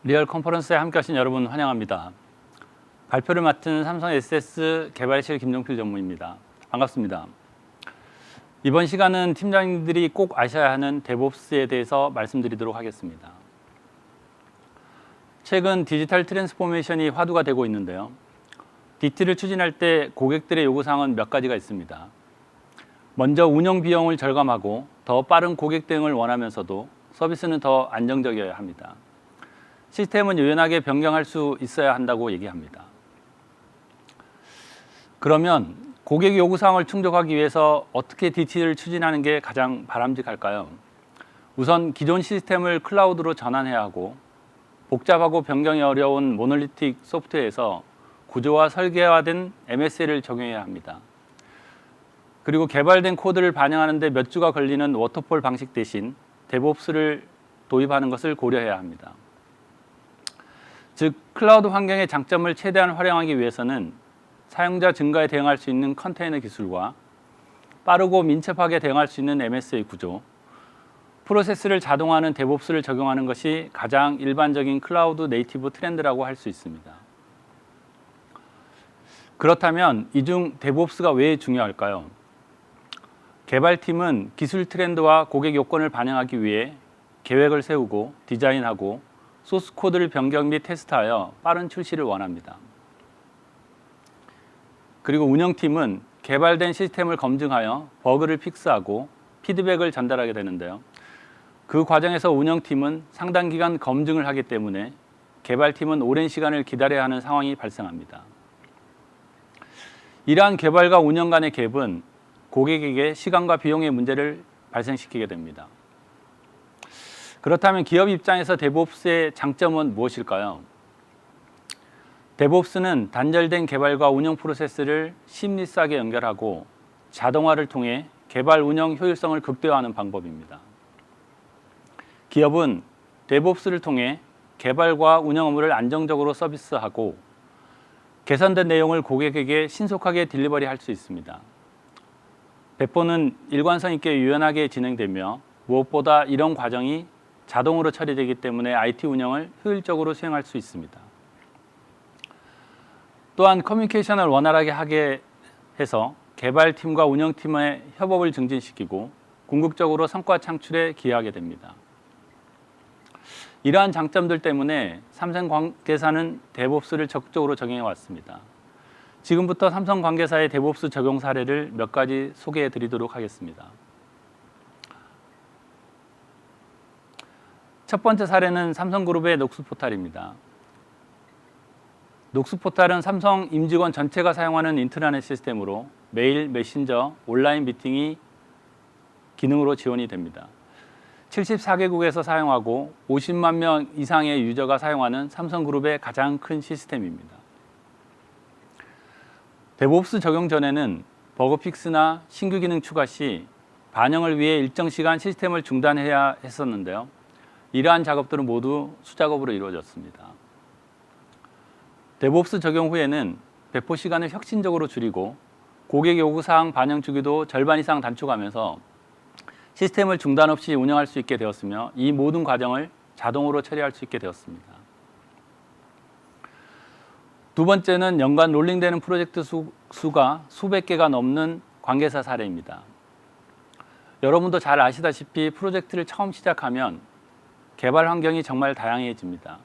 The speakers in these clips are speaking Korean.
리얼 컨퍼런스에 함께하신 여러분 환영합니다. 발표를 맡은 삼성 SS 개발실 김종필 전무입니다. 반갑습니다. 이번 시간은 팀장님들이 꼭 아셔야 하는 데브옵스에 대해서 말씀드리도록 하겠습니다. 최근 디지털 트랜스포메이션이 화두가 되고 있는데요. DT를 추진할 때 고객들의 요구사항은 몇 가지가 있습니다. 먼저 운영 비용을 절감하고 더 빠른 고객 대응을 원하면서도 서비스는 더 안정적이어야 합니다. 시스템은 유연하게 변경할 수 있어야 한다고 얘기합니다. 그러면 고객 요구사항을 충족하기 위해서 어떻게 DT를 추진하는 게 가장 바람직할까요? 우선 기존 시스템을 클라우드로 전환해야 하고 복잡하고 변경이 어려운 모놀리틱 소프트웨어에서 구조화 설계화된 MSL을 적용해야 합니다. 그리고 개발된 코드를 반영하는 데 몇 주가 걸리는 워터폴 방식 대신 데브옵스를 도입하는 것을 고려해야 합니다. 즉, 클라우드 환경의 장점을 최대한 활용하기 위해서는 사용자 증가에 대응할 수 있는 컨테이너 기술과 빠르고 민첩하게 대응할 수 있는 MS의 구조, 프로세스를 자동화하는 데브옵스를 적용하는 것이 가장 일반적인 클라우드 네이티브 트렌드라고 할 수 있습니다. 그렇다면 이 중 데브옵스가 왜 중요할까요? 개발팀은 기술 트렌드와 고객 요건을 반영하기 위해 계획을 세우고 디자인하고 소스 코드를 변경 및 테스트하여 빠른 출시를 원합니다. 그리고 운영팀은 개발된 시스템을 검증하여 버그를 픽스하고 피드백을 전달하게 되는데요. 그 과정에서 운영팀은 상당 기간 검증을 하기 때문에 개발팀은 오랜 시간을 기다려야 하는 상황이 발생합니다. 이러한 개발과 운영 간의 갭은 고객에게 시간과 비용의 문제를 발생시키게 됩니다. 그렇다면 기업 입장에서 데브옵스의 장점은 무엇일까요? 데브옵스는 단절된 개발과 운영 프로세스를 심리스하게 연결하고 자동화를 통해 개발 운영 효율성을 극대화하는 방법입니다. 기업은 데브옵스를 통해 개발과 운영 업무를 안정적으로 서비스하고 개선된 내용을 고객에게 신속하게 딜리버리할 수 있습니다. 배포는 일관성 있게 유연하게 진행되며 무엇보다 이런 과정이 자동으로 처리되기 때문에 IT 운영을 효율적으로 수행할 수 있습니다. 또한 커뮤니케이션을 원활하게 하게 해서 개발팀과 운영팀의 협업을 증진시키고 궁극적으로 성과 창출에 기여하게 됩니다. 이러한 장점들 때문에 삼성 관계사는 데브옵스를 적극적으로 적용해 왔습니다. 지금부터 삼성 관계사의 데브옵스 적용 사례를 몇 가지 소개해 드리도록 하겠습니다. 첫 번째 사례는 삼성그룹의 녹수포탈입니다. 녹수포탈은 삼성 임직원 전체가 사용하는 인트라넷 시스템으로 메일, 메신저, 온라인 미팅이 기능으로 지원이 됩니다. 74개국에서 사용하고 50만 명 이상의 유저가 사용하는 삼성그룹의 가장 큰 시스템입니다. 데브옵스 적용 전에는 버그 픽스나 신규 기능 추가 시 반영을 위해 일정 시간 시스템을 중단해야 했었는데요. 이러한 작업들은 모두 수작업으로 이루어졌습니다. 데브옵스 적용 후에는 배포 시간을 혁신적으로 줄이고 고객 요구사항 반영 주기도 절반 이상 단축하면서 시스템을 중단 없이 운영할 수 있게 되었으며 이 모든 과정을 자동으로 처리할 수 있게 되었습니다. 두 번째는 연간 롤링되는 프로젝트 수가 수백 개가 넘는 관계사 사례입니다. 여러분도 잘 아시다시피 프로젝트를 처음 시작하면 개발 환경이 정말 다양해집니다.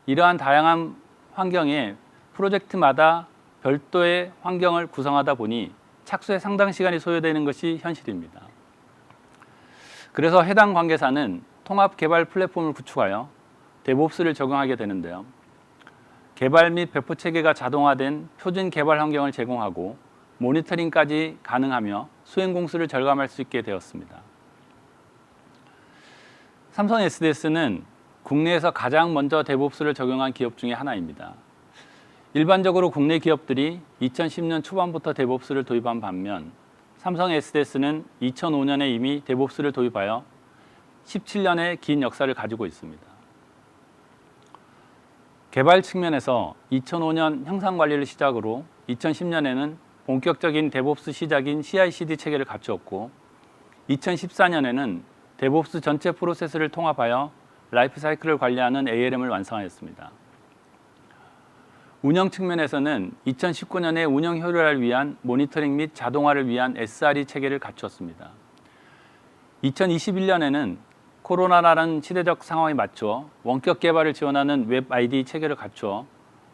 이러한 다양한 환경에 프로젝트마다 별도의 환경을 구성하다 보니 착수에 상당 시간이 소요되는 것이 현실입니다. 그래서 해당 관계사는 통합 개발 플랫폼을 구축하여 데브옵스를 적용하게 되는데요. 개발 및 배포 체계가 자동화된 표준 개발 환경을 제공하고 모니터링까지 가능하며 수행 공수를 절감할 수 있게 되었습니다. 삼성 SDS는 국내에서 가장 먼저 데브옵스를 적용한 기업 중에 하나입니다. 일반적으로 국내 기업들이 2010년 초반부터 데브옵스를 도입한 반면 삼성 SDS는 2005년에 이미 데브옵스를 도입하여 17년의 긴 역사를 가지고 있습니다. 개발 측면에서 2005년 형상 관리를 시작으로 2010년에는 본격적인 데브옵스 시작인 CI/CD 체계를 갖추었고 2014년에는 데브옵스 전체 프로세스를 통합하여 라이프 사이클을 관리하는 ALM을 완성하였습니다. 운영 측면에서는 2019년에 운영 효율화를 위한 모니터링 및 자동화를 위한 SRE 체계를 갖추었습니다. 2021년에는 코로나라는 시대적 상황에 맞춰 원격 개발을 지원하는 웹 ID 체계를 갖추어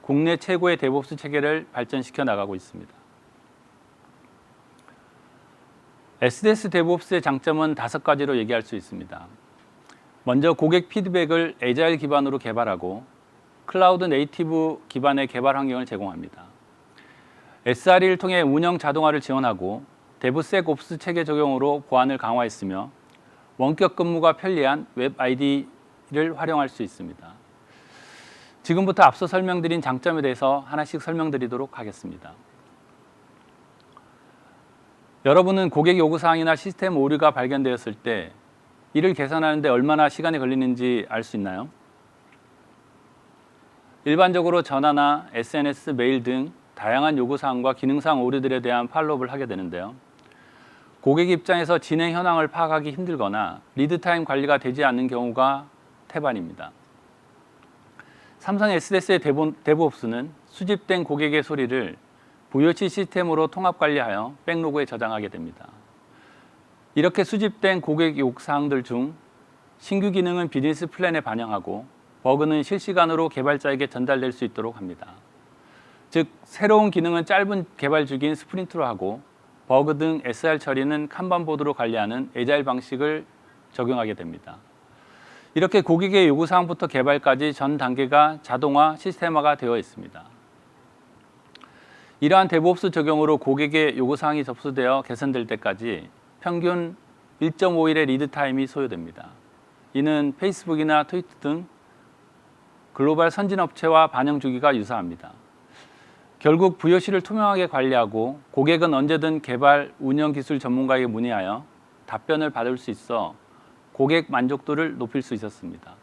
국내 최고의 데브옵스 체계를 발전시켜 나가고 있습니다. SDS 데브옵스의 장점은 5가지로 얘기할 수 있습니다. 먼저 고객 피드백을 애자일 기반으로 개발하고 클라우드 네이티브 기반의 개발 환경을 제공합니다. SRE를 통해 운영 자동화를 지원하고 데브섹옵스 체계 적용으로 보안을 강화했으며 원격 근무가 편리한 웹 ID를 활용할 수 있습니다. 지금부터 앞서 설명드린 장점에 대해서 하나씩 설명드리도록 하겠습니다. 여러분은 고객 요구사항이나 시스템 오류가 발견되었을 때 이를 개선하는 데 얼마나 시간이 걸리는지 알 수 있나요? 일반적으로 전화나 SNS, 메일 등 다양한 요구사항과 기능상 오류들에 대한 팔로우업을 하게 되는데요. 고객 입장에서 진행 현황을 파악하기 힘들거나 리드타임 관리가 되지 않는 경우가 태반입니다. 삼성 SDS의 데브옵스는 수집된 고객의 소리를 VOC 시스템으로 통합 관리하여 백로그에 저장하게 됩니다. 이렇게 수집된 고객 요구사항들 중 신규 기능은 비즈니스 플랜에 반영하고 버그는 실시간으로 개발자에게 전달될 수 있도록 합니다. 즉, 새로운 기능은 짧은 개발 주기인 스프린트로 하고 버그 등 SR 처리는 칸반보드로 관리하는 애자일 방식을 적용하게 됩니다. 이렇게 고객의 요구사항부터 개발까지 전 단계가 자동화, 시스템화가 되어 있습니다. 이러한 데브옵스 적용으로 고객의 요구사항이 접수되어 개선될 때까지 평균 1.5일의 리드타임이 소요됩니다. 이는 페이스북이나 트위터 등 글로벌 선진업체와 반영 주기가 유사합니다. 결국 VOC를 투명하게 관리하고 고객은 언제든 개발, 운영 기술 전문가에게 문의하여 답변을 받을 수 있어 고객 만족도를 높일 수 있었습니다.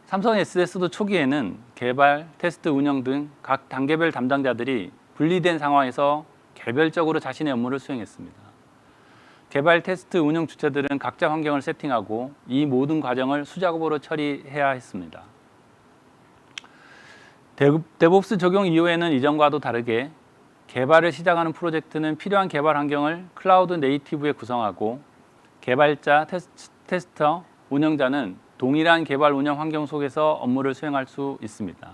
삼성 SDS도 초기에는 개발, 테스트, 운영 등 각 단계별 담당자들이 분리된 상황에서 개별적으로 자신의 업무를 수행했습니다. 개발, 테스트, 운영 주체들은 각자 환경을 세팅하고 이 모든 과정을 수작업으로 처리해야 했습니다. 데브옵스 적용 이후에는 이전과도 다르게 개발을 시작하는 프로젝트는 필요한 개발 환경을 클라우드 네이티브에 구성하고 개발자, 테스터, 운영자는 동일한 개발 운영 환경 속에서 업무를 수행할 수 있습니다.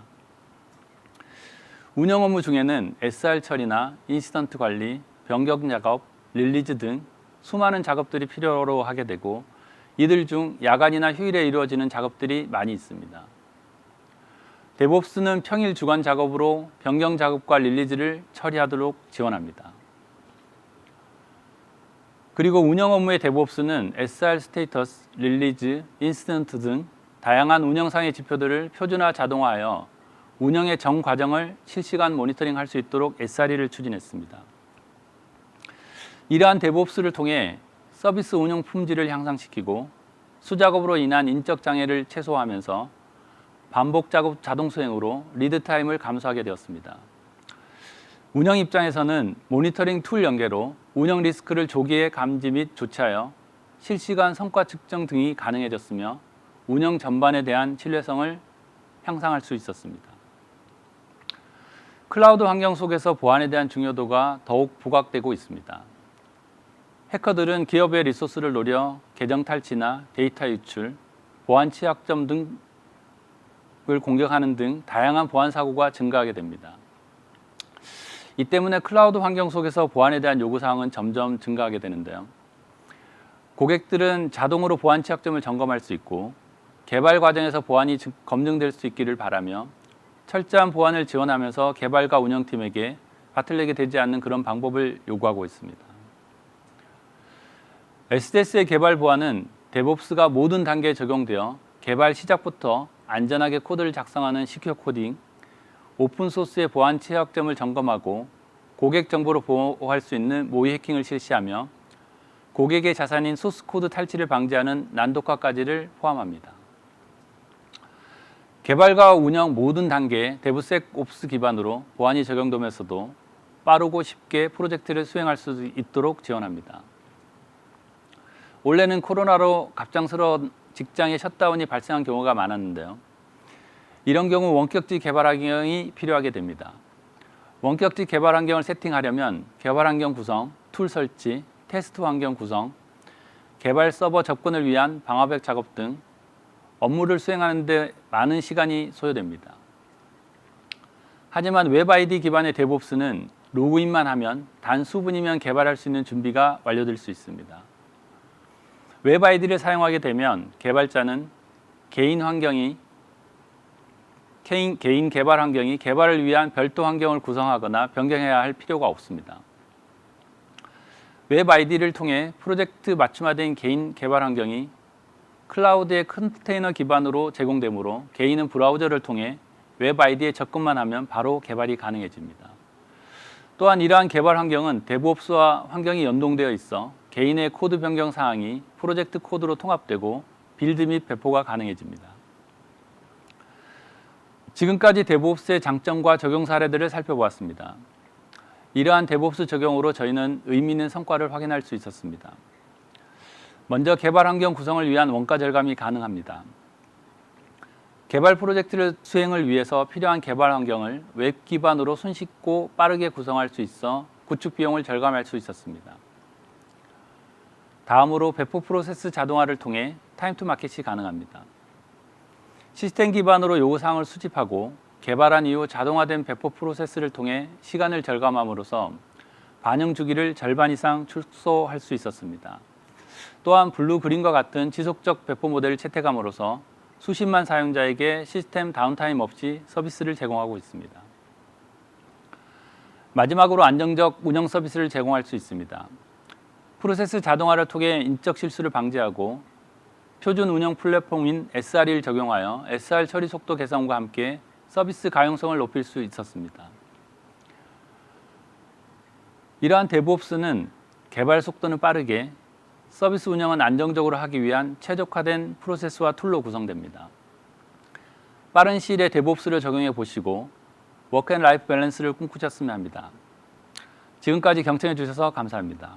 운영 업무 중에는 SR 처리나 인시던트 관리, 변경 작업, 릴리즈 등 수많은 작업들이 필요로 하게 되고 이들 중 야간이나 휴일에 이루어지는 작업들이 많이 있습니다. 데브옵스는 평일 주간 작업으로 변경 작업과 릴리즈를 처리하도록 지원합니다. 그리고 운영 업무의 데브옵스는 SR 스테이터스, 릴리즈, 인시던트 등 다양한 운영상의 지표들을 표준화 자동화하여 운영의 전 과정을 실시간 모니터링할 수 있도록 SRE를 추진했습니다. 이러한 데브옵스를 통해 서비스 운영 품질을 향상시키고 수작업으로 인한 인적 장애를 최소화하면서 반복 작업 자동 수행으로 리드 타임을 감소하게 되었습니다. 운영 입장에서는 모니터링 툴 연계로 운영 리스크를 조기에 감지 및 조치하여 실시간 성과 측정 등이 가능해졌으며 운영 전반에 대한 신뢰성을 향상할 수 있었습니다. 클라우드 환경 속에서 보안에 대한 중요도가 더욱 부각되고 있습니다. 해커들은 기업의 리소스를 노려 계정 탈취나 데이터 유출, 보안 취약점 등을 공격하는 등 다양한 보안 사고가 증가하게 됩니다. 이 때문에 클라우드 환경 속에서 보안에 대한 요구사항은 점점 증가하게 되는데요. 고객들은 자동으로 보안 취약점을 점검할 수 있고 개발 과정에서 보안이 검증될 수 있기를 바라며 철저한 보안을 지원하면서 개발과 운영팀에게 바틀내게 되지 않는 그런 방법을 요구하고 있습니다. SDS의 개발 보안은 데브옵스가 모든 단계에 적용되어 개발 시작부터 안전하게 코드를 작성하는 시큐어 코딩, 오픈소스의 보안 취약점을 점검하고 고객 정보를 보호할 수 있는 모의 해킹을 실시하며 고객의 자산인 소스코드 탈취를 방지하는 난독화까지를 포함합니다. 개발과 운영 모든 단계에 데브섹옵스 기반으로 보안이 적용되면서도 빠르고 쉽게 프로젝트를 수행할 수 있도록 지원합니다. 올해는 코로나로 갑작스러운 직장의 셧다운이 발생한 경우가 많았는데요. 이런 경우 원격지 개발 환경이 필요하게 됩니다. 원격지 개발 환경을 세팅하려면 개발 환경 구성, 툴 설치, 테스트 환경 구성, 개발 서버 접근을 위한 방화벽 작업 등 업무를 수행하는 데 많은 시간이 소요됩니다. 하지만 웹 아이디 기반의 데브옵스는 로그인만 하면 단 수분이면 개발할 수 있는 준비가 완료될 수 있습니다. 웹 아이디를 사용하게 되면 개발자는 개인 개발 환경이 개발을 위한 별도 환경을 구성하거나 변경해야 할 필요가 없습니다. 웹 아이디를 통해 프로젝트 맞춤화된 개인 개발 환경이 클라우드의 컨테이너 기반으로 제공되므로 개인은 브라우저를 통해 웹 아이디에 접근만 하면 바로 개발이 가능해집니다. 또한 이러한 개발 환경은 데브옵스와 환경이 연동되어 있어 개인의 코드 변경 사항이 프로젝트 코드로 통합되고 빌드 및 배포가 가능해집니다. 지금까지 데브옵스의 장점과 적용 사례들을 살펴보았습니다. 이러한 데브옵스 적용으로 저희는 의미 있는 성과를 확인할 수 있었습니다. 먼저 개발 환경 구성을 위한 원가 절감이 가능합니다. 개발 프로젝트를 수행을 위해서 필요한 개발 환경을 웹 기반으로 손쉽고 빠르게 구성할 수 있어 구축 비용을 절감할 수 있었습니다. 다음으로 배포 프로세스 자동화를 통해 타임 투 마켓이 가능합니다. 시스템 기반으로 요구사항을 수집하고 개발한 이후 자동화된 배포 프로세스를 통해 시간을 절감함으로써 반영 주기를 절반 이상 축소할 수 있었습니다. 또한 블루 그린과 같은 지속적 배포 모델을 채택함으로써 수십만 사용자에게 시스템 다운타임 없이 서비스를 제공하고 있습니다. 마지막으로 안정적 운영 서비스를 제공할 수 있습니다. 프로세스 자동화를 통해 인적 실수를 방지하고 표준 운영 플랫폼인 SRE를 적용하여 SR 처리 속도 개선과 함께 서비스 가용성을 높일 수 있었습니다. 이러한 데브옵스는 개발 속도는 빠르게, 서비스 운영은 안정적으로 하기 위한 최적화된 프로세스와 툴로 구성됩니다. 빠른 시일에 데브옵스를 적용해 보시고 워크 앤 라이프 밸런스를 꿈꾸셨으면 합니다. 지금까지 경청해 주셔서 감사합니다.